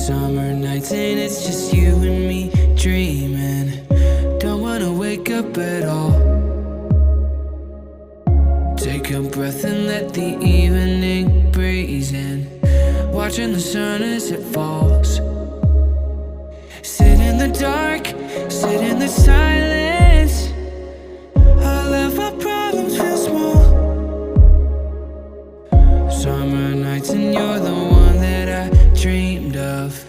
Summer nights and it's just you and me dreaming. Don't wanna wake up at all. Take a breath and let the evening breeze in. Watching the sun as it falls. Sit in the dark, sit in the silence. All of our problems feel small. Summer nights and you're the one that I dreamed of.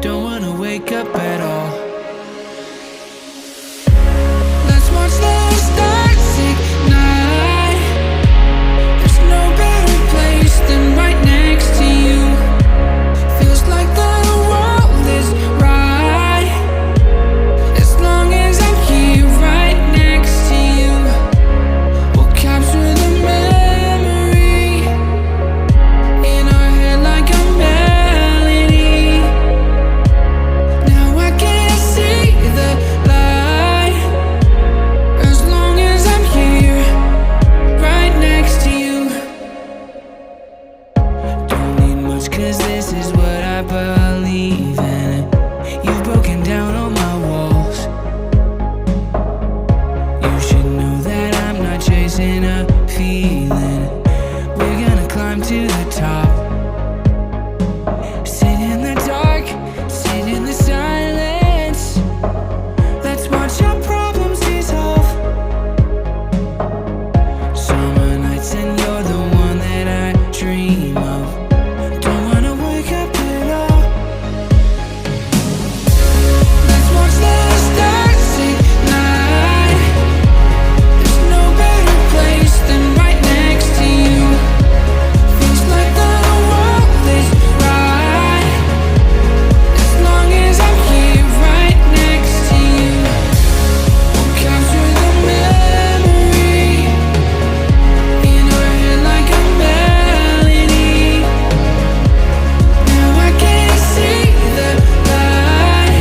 Don't wanna wake up at all. Let's watch the stars ignite. There's no better place than right next to you. Feels like the world is right as long as I'm here right next to you. We'll capture the memory in our head like a melody. Now I can't see the light as long as I'm here right next to you. Don't need much 'cause this is what I believe in. You've broken down all my walls. You should know that I'm not chasing a feeling. We're gonna climb to the top. Sit in the dark, sit in the silence. Let's watch our problems dissolve. Summer nights and you're the one that I dream of. Don't wanna wake up at all. Let's watch the stars ignite. There's no better place than right next to you. Feels like the world is right as long as I'm here right next to you. We'll capture the memory in our head like a melody. Now I can't see the light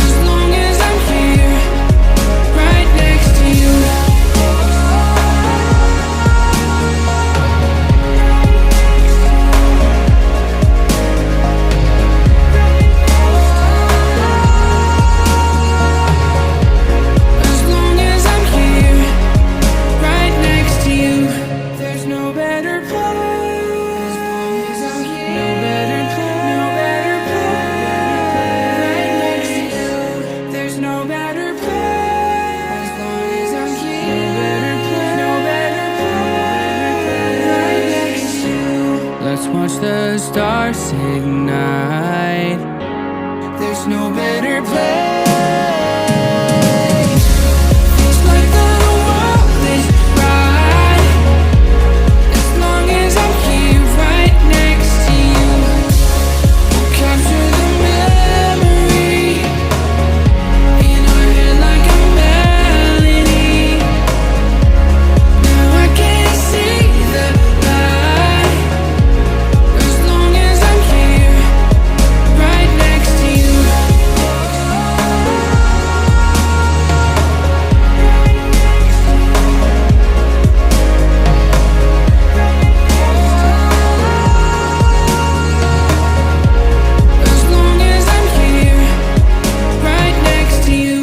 as long as I'm here right next to you. As long as I'm here right next to you. There's no better place. No better place. No better place. Right next to you. There's no better place. As long as I'm here. No better place. Right next to you. Let's watch the stars ignite. There's no better place. Feels like the world is right as long as I'm here right next to you. We'll capture the memory in our head like a melody. Now I can't see the light as long as I'm here right next to you. As long as I'm here right next to you.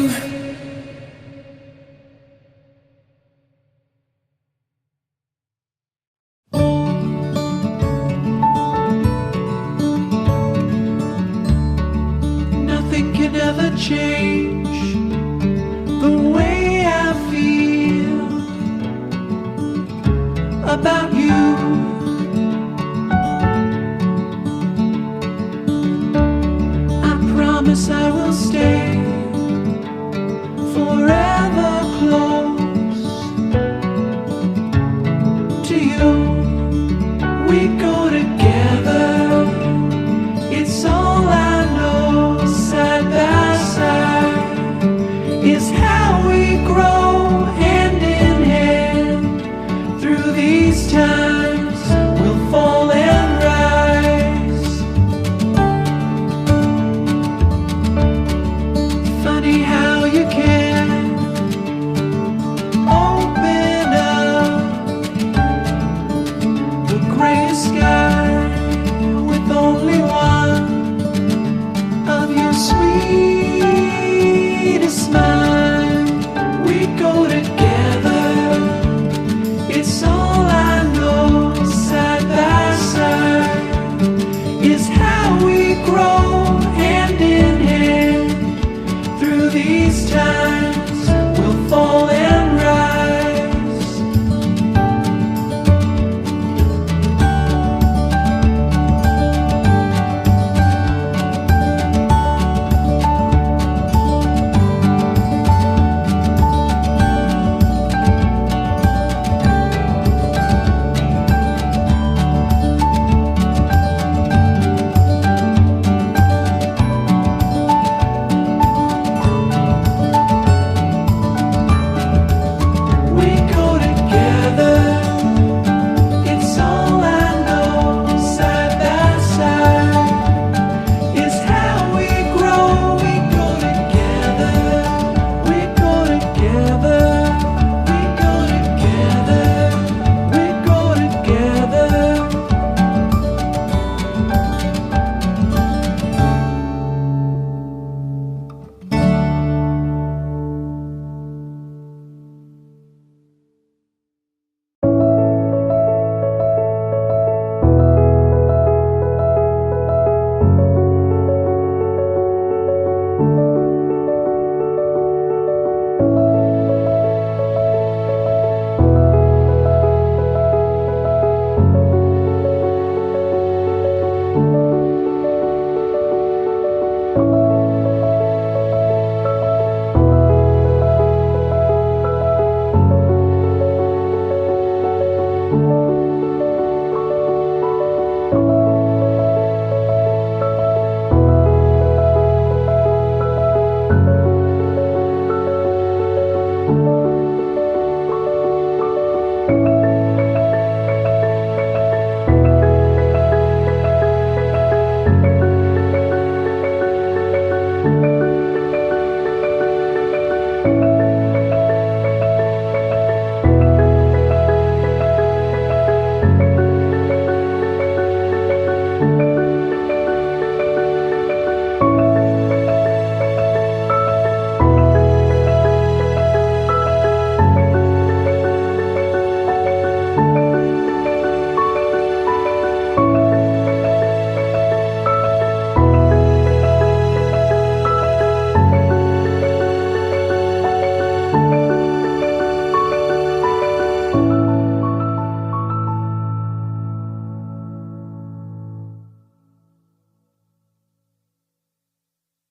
Nothing can ever change the way I feel about you. I promise I will stay forever close to you. We go